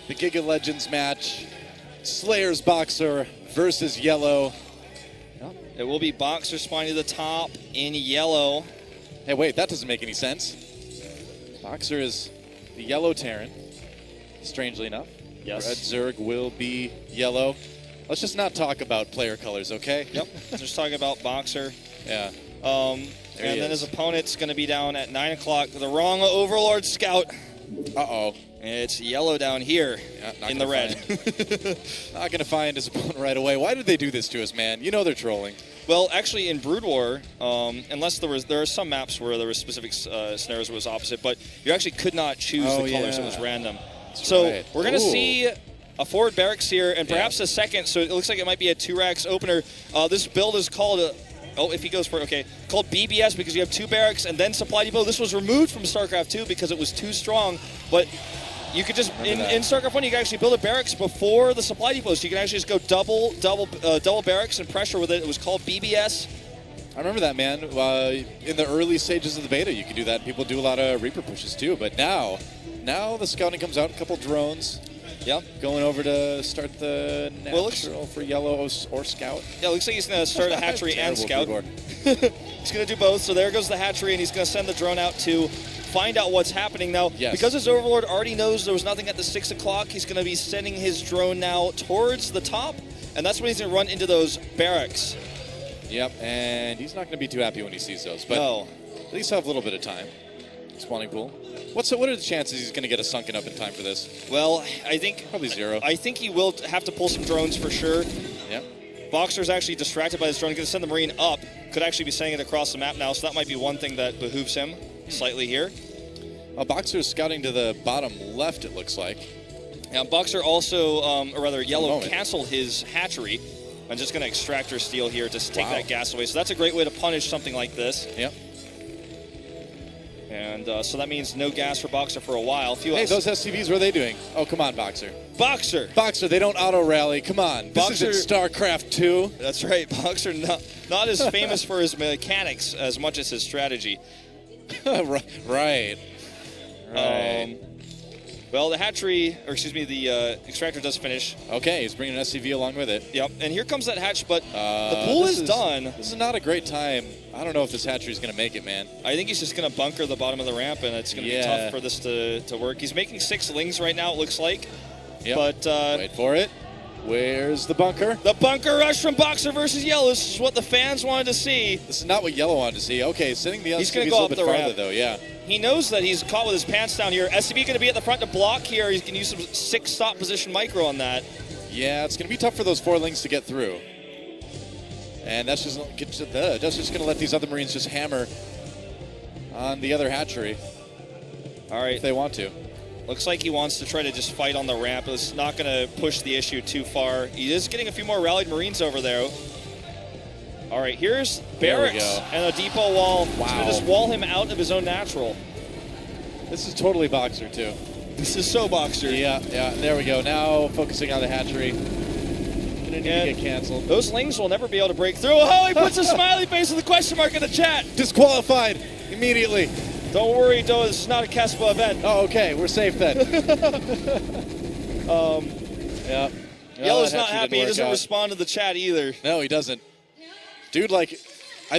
The GiGA Legends match. Slayer's BoxeR versus YellOw. It will be BoxeR spawning to the top in YellOw. Hey, wait, that doesn't make any sense. BoxeR is the YellOw Terran, strangely enough. Yes. Red Zerg will be YellOw. Let's just not talk about player colors, okay? Yep. Just talking about BoxeR. Yeah. And then his opponent's going to be down at 9 o'clock. The wrong Overlord Scout. Uh-oh. It's YellOw down here in the red. Not going to find his opponent right away. Why did they do this to us, man? You know they're trolling. Well, actually, in Brood War, unless there are some maps where there were specific scenarios where it was opposite, but you actually could not choose the colors. It was random. That's so right. We're going to see a forward barracks here and perhaps a second, so it looks like it might be a 2-racks opener. This build is called, if he goes for it, okay, called BBS because you have 2 barracks and then supply depot. This was removed from StarCraft 2 because it was too strong, but you could just, in StarCraft 1, you can actually build a barracks before the supply depot, so you can actually just go double barracks and pressure with it. It was called BBS. I remember that, man. In the early stages of the beta, you could do that. People do a lot of Reaper pushes, too. But now the scouting comes out, a couple drones. Yep. Going over to start the natural for YellOw or Scout. Yeah, it looks like he's going to start a hatchery and Scout. He's going to do both, so there goes the hatchery, and he's going to send the drone out to find out what's happening now. Because his Overlord already knows there was nothing at the 6 o'clock, he's going to be sending his drone now towards the top, and that's when he's going to run into those barracks. Yep, and he's not going to be too happy when he sees those, but at least have a little bit of time. Spawning pool. What are the chances he's going to get a sunken up in time for this? Well, I think probably 0. I think he will have to pull some drones for sure. Yep. BoxeR's actually distracted by this drone. He's going to send the Marine up. Could actually be sending it across the map now, so that might be one thing that behooves him slightly here. BoxeR's scouting to the bottom left, it looks like. Yeah, BoxeR also, or rather YellOw, canceled his hatchery. I'm just going to extractor steal here to take that gas away. So that's a great way to punish something like this. Yep. And so that means no gas for BoxeR for a while. Hey, those SCVs, what are they doing? Oh, come on, BoxeR. BoxeR, they don't auto-rally. Come on. This isn't StarCraft 2. That's right. BoxeR not as famous for his mechanics as much as his strategy. Right. Well, the hatchery, or excuse me, the extractor does finish. Okay, he's bringing an SCV along with it. Yep, and here comes that hatch, but the pool is done. This is not a great time. I don't know if this hatchery is going to make it, man. I think he's just going to bunker the bottom of the ramp, and it's going to be tough for this to work. He's making 6 lings right now, it looks like. Yep. But wait for it. Where's the bunker? The bunker rush from BoxeR versus YellOw. This is what the fans wanted to see. This is not what YellOw wanted to see. Okay, sending the he's SCVs go a little up bit the farther, ramp. though, yeah. He knows that he's caught with his pants down here. SCV going to be at the front to block here. He can use some 6 stop position micro on that. Yeah, it's going to be tough for those 4 lings to get through. And that's just going to let these other Marines just hammer on the other hatchery. All right. If they want to. Looks like he wants to try to just fight on the ramp. It's not going to push the issue too far. He is getting a few more rallied Marines over there. All right, here's barracks and a depot wall. Wow. It's going to just wall him out of his own natural. This is totally BoxeR, too. This is so BoxeR. Yeah, there we go. Now focusing on the hatchery. Gonna need to get canceled. Those lings will never be able to break through. Oh, he puts a smiley face with a question mark in the chat. Disqualified immediately. Don't worry, though. This is not a Kespa event. Oh, okay. We're safe then. Yeah. YellOw's not happy. He doesn't respond to the chat either. No, he doesn't. Dude, I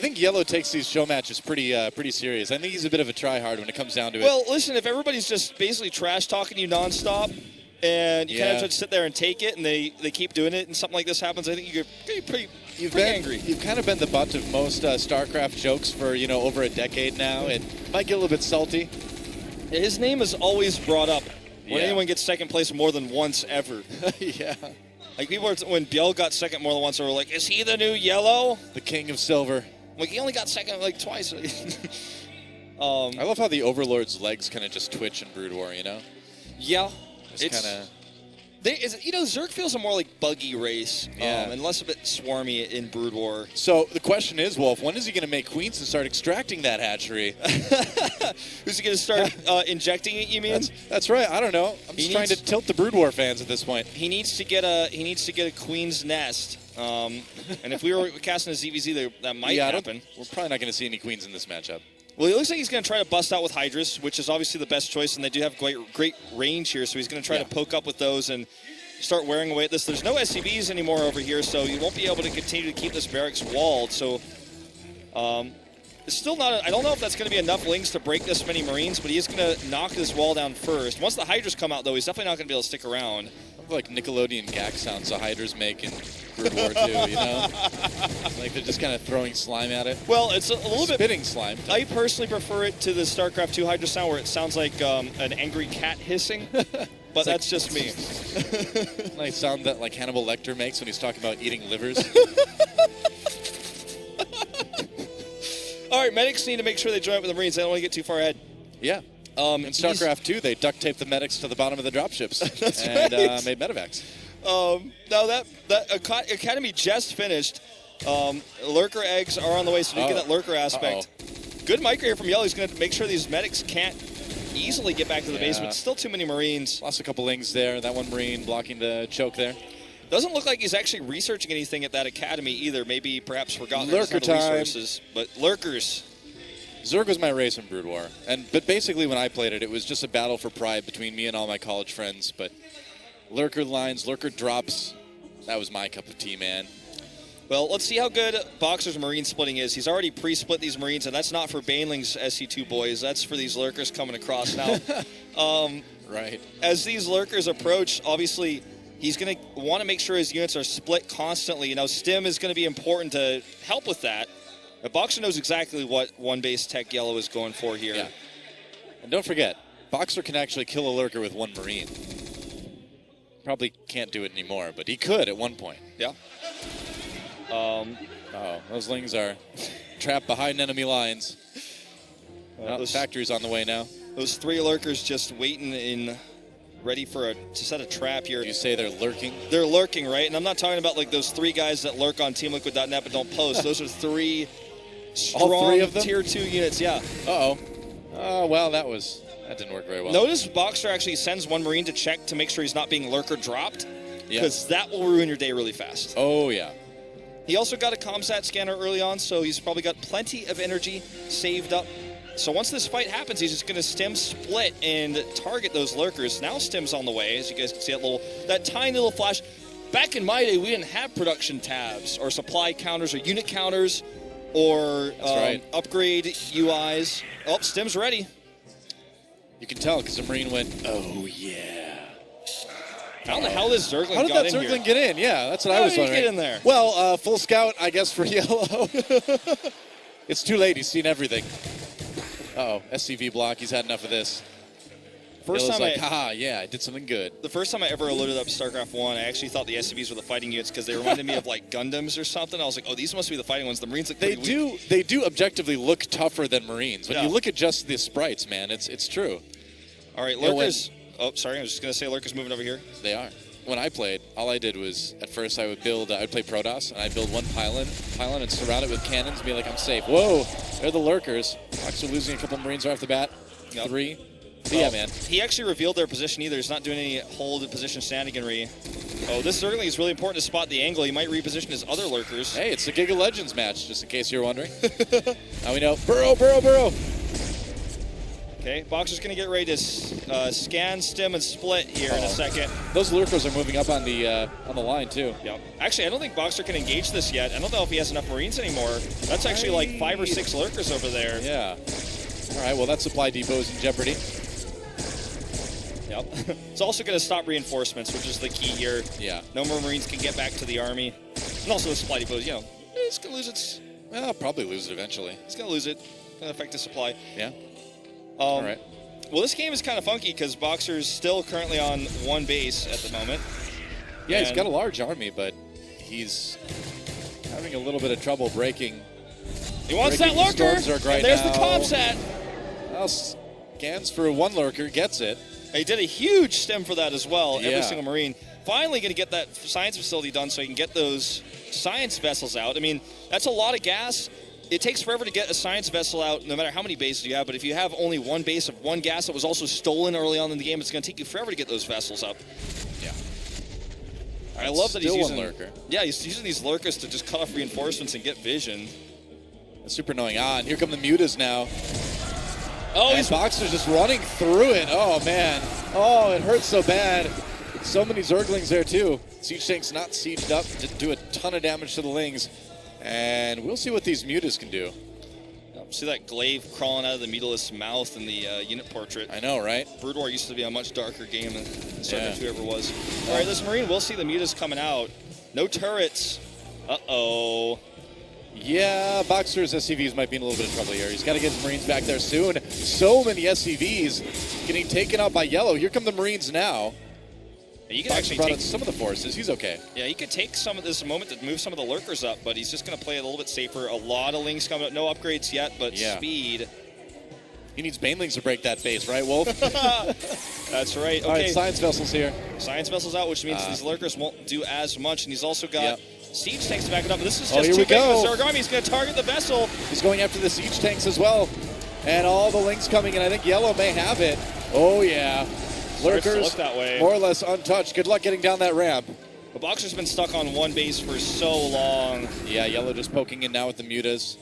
think YellOw takes these show matches pretty serious. I think he's a bit of a tryhard when it comes down to it. Well, listen, if everybody's just basically trash-talking you nonstop, and you kind of just sit there and take it, and they keep doing it, and something like this happens, I think you get pretty angry. You've kind of been the butt of most StarCraft jokes for, over a decade now, and might get a little bit salty. His name is always brought up when anyone gets second place more than once ever. Yeah. Like, people when Biel got second more than once, they were like, is he the new YellOw? The king of silver. Like, he only got second, twice. I love how the Overlord's legs kind of just twitch in Brood War, Yeah. It's kind of... Zerg feels a more like buggy race, and less a bit swarmy in Brood War. So the question is, Wolf, when is he going to make queens and start extracting that hatchery? Who's he going to start injecting it? You mean? That's right. I don't know. I'm just trying to tilt the Brood War fans at this point. He needs to get a queen's nest. And if we were casting a ZVZ, that might happen. We're probably not going to see any queens in this matchup. Well, it looks like he's going to try to bust out with Hydras, which is obviously the best choice, and they do have great range here, so he's going to try to poke up with those and start wearing away at this. There's no SCVs anymore over here, so you won't be able to continue to keep this barracks walled. So it's still not, I don't know if that's going to be enough lings to break this many Marines, but he is going to knock this wall down first. Once the Hydras come out, though, he's definitely not going to be able to stick around. Like Nickelodeon gag sounds the Hydras make in Brood War 2, you know? Like they're just kind of throwing slime at it. Well, it's a little bit... Spitting slime. I personally prefer it to the StarCraft 2 Hydra sound where it sounds like an angry cat hissing, but that's just me. Nice sound that like Hannibal Lecter makes when he's talking about eating livers. All right, medics need to make sure they join up with the Marines. They don't want to get too far ahead. Yeah. In StarCraft 2, they duct taped the medics to the bottom of the dropships and made medevacs. Now that Academy just finished. Lurker eggs are on the way, so you get that Lurker aspect. Good micro here from YellOw. He's going to make sure these medics can't easily get back to the base, but still too many Marines. Lost a couple lings there. That one Marine blocking the choke there. Doesn't look like he's actually researching anything at that Academy either. Maybe perhaps forgotten Lurker the resources. But Lurkers. Zerg was my race in Brood War, but basically when I played it, it was just a battle for pride between me and all my college friends. But Lurker lines, Lurker drops, that was my cup of tea, man. Well, let's see how good BoxeR's Marine splitting is. He's already pre-split these Marines, and that's not for Baneling's SC2 boys. That's for these Lurkers coming across now. Right. As these Lurkers approach, obviously, he's going to want to make sure his units are split constantly. You know, Stim is going to be important to help with that. But BoxeR knows exactly what one base tech YellOw is going for here. Yeah. And don't forget, BoxeR can actually kill a Lurker with one Marine. Probably can't do it anymore, but he could at one point. Yeah. Those lings are trapped behind enemy lines. The factory's on the way now. Those three Lurkers just waiting in, ready for to set a trap here. You say they're lurking? They're lurking, right? And I'm not talking about like those three guys that lurk on TeamLiquid.net but don't post. Those are three strong all three of them? tier 2 units, yeah. Uh-oh. Oh, well, that didn't work very well. Notice BoxeR actually sends one Marine to check to make sure he's not being Lurker dropped, because that will ruin your day really fast. Oh, yeah. He also got a ComSat scanner early on, so he's probably got plenty of energy saved up. So once this fight happens, he's just going to Stim split and target those Lurkers. Now Stim's on the way, as you guys can see that tiny little flash. Back in my day, we didn't have production tabs or supply counters or unit counters or upgrade UIs. Oh, Stim's ready. You can tell because the Marine went, oh, yeah. I don't know how this Zergling got in here. How did that Zergling get in? Yeah, that's what I was wondering. How did he get in there? Well, full scout, I guess, for YellOw. It's too late. He's seen everything. Uh-oh, SCV block. He's had enough of this. First time haha, yeah, I did something good. The first time I ever loaded up StarCraft 1, I actually thought the SCVs were the fighting units because they reminded me of like Gundams or something. I was like, oh, these must be the fighting ones. The Marines look pretty weak. They do objectively look tougher than Marines. When you look at just the sprites, man, it's true. All right, Lurkers. Oh, sorry, I was just going to say Lurkers moving over here. They are. When I played, all I did was, at first I would build, I'd play Protoss, and I'd build one pylon and surround it with cannons and be like, I'm safe. Whoa, they're the Lurkers. Actually losing a couple Marines right off the bat. Yep. 3. Well, yeah, man. He actually revealed their position either. He's not doing any hold position shenaniganry. Oh, this Zergling is really important to spot the angle. He might reposition his other Lurkers. Hey, it's the GiGA Legends match, just in case you're wondering. Now we know. Burrow. Okay, BoxeR's going to get ready to scan, Stim, and split here in a second. Those Lurkers are moving up on the line, too. Yep. Actually, I don't think BoxeR can engage this yet. I don't know if he has enough Marines anymore. That's actually like 5 or 6 Lurkers over there. Yeah. All right, well, that supply depot is in jeopardy. Yep. It's also going to stop reinforcements, which is the key here. Yeah. No more Marines can get back to the army. And also the supply depot, it's going to lose its... Well, I'll probably lose it eventually. It's going to lose it. It's going to affect the supply. Yeah. All right. Well, this game is kind of funky because BoxeR's still currently on one base at the moment. Yeah, he's got a large army, but he's having a little bit of trouble breaking. He wants that Lurker, right there's now. The ComSat. Well, scans for one Lurker, gets it. He did a huge Stim for that as well, every single Marine. Finally going to get that science facility done so he can get those science vessels out. I mean, that's a lot of gas. It takes forever to get a science vessel out, no matter how many bases you have, but if you have only one base of one gas that was also stolen early on in the game, it's going to take you forever to get those vessels up. Yeah. I love that he's using Lurker. Yeah, he's using these Lurkers to just cut off reinforcements and get vision. That's super annoying. And here come the mutas now. Oh, and he's BoxeR's just running through it. Oh, man. Oh, it hurts so bad. So many Zerglings there, too. Siege Tank's not sieged up. Didn't do a ton of damage to the Lings. And we'll see what these Mutas can do. see that glaive crawling out of the Mutalist's mouth in the unit portrait. I know, right? Brood War used to be a much darker game than Serpent 2 ever was. All right, this Marine, we'll see the Mutas coming out. No turrets. Uh-oh. Yeah, BoxeR's SCVs might be in a little bit of trouble here. He's got to get his Marines back there soon. So many SCVs getting taken out by YellOw. Here come the Marines now. You can actually brought take out some of the forces. He's okay. Yeah, he could take some of this moment to move some of the lurkers up, but he's just going to play a little bit safer. A lot of Lings coming up. No upgrades yet, but speed. He needs Banelings to break that base, right, Wolf? That's right. Okay. All right, Science Vessel's here. Science Vessel's out, which means these lurkers won't do as much, and he's also got Siege Tanks to back it up. But this is just too big for Zerg Army. He's going to target the vessel. He's going after the Siege Tanks as well. And all the Lings coming in. I think YellOw may have it. Oh, yeah. Lurkers, that way. more or less untouched. Good luck getting down that ramp. The BoxeR's been stuck on one base for so long. Yeah, YellOw just poking in now with the Mutas.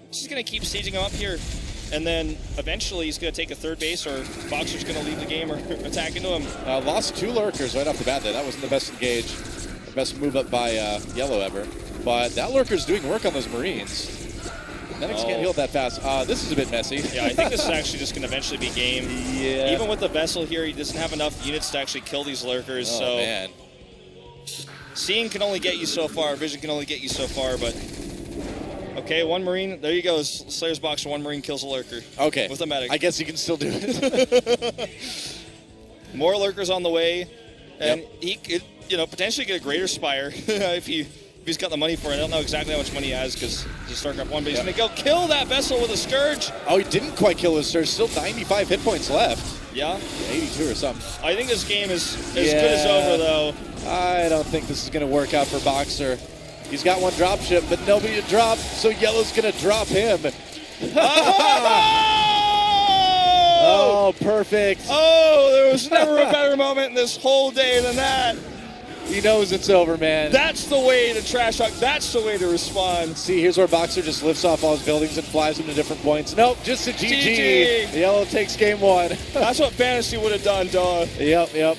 He's going to keep sieging him up here. And then eventually he's going to take a third base, or BoxeR's going to leave the game or attack into him. Lost 2 Lurkers right off the bat there. That wasn't the best engage. The best move up by YellOw ever. But that Lurker's doing work on those Marines. Medics can't heal that fast. This is a bit messy. Yeah, I think this is actually just going to eventually be game. Yeah. Even with the vessel here, he doesn't have enough units to actually kill these lurkers. Oh, so man. Seeing can only get you so far. Vision can only get you so far. But okay, one Marine. There you go. Slayer's BoxeR. One Marine kills a lurker. Okay. With a medic. I guess he can still do it. More lurkers on the way, and he could, potentially get a greater Spire if he's got the money for it. I don't know exactly how much money he has because he's StarCraft 1, but he's going to go kill that vessel with a Scourge. Oh, he didn't quite kill his Scourge. Still 95 hit points left. Yeah? 82 or something. I think this game is as good as over, though. I don't think this is going to work out for BoxeR. He's got one dropship, but nobody to drop, so YellOw's going to drop him. Oh, perfect. Oh, there was never a better moment in this whole day than that. He knows it's over, man. That's the way to trash talk. That's the way to respond. See, here's where BoxeR just lifts off all his buildings and flies them to different points. Nope, just a GG. YellOw takes game 1. That's what Fantasy would have done, dog. Yep.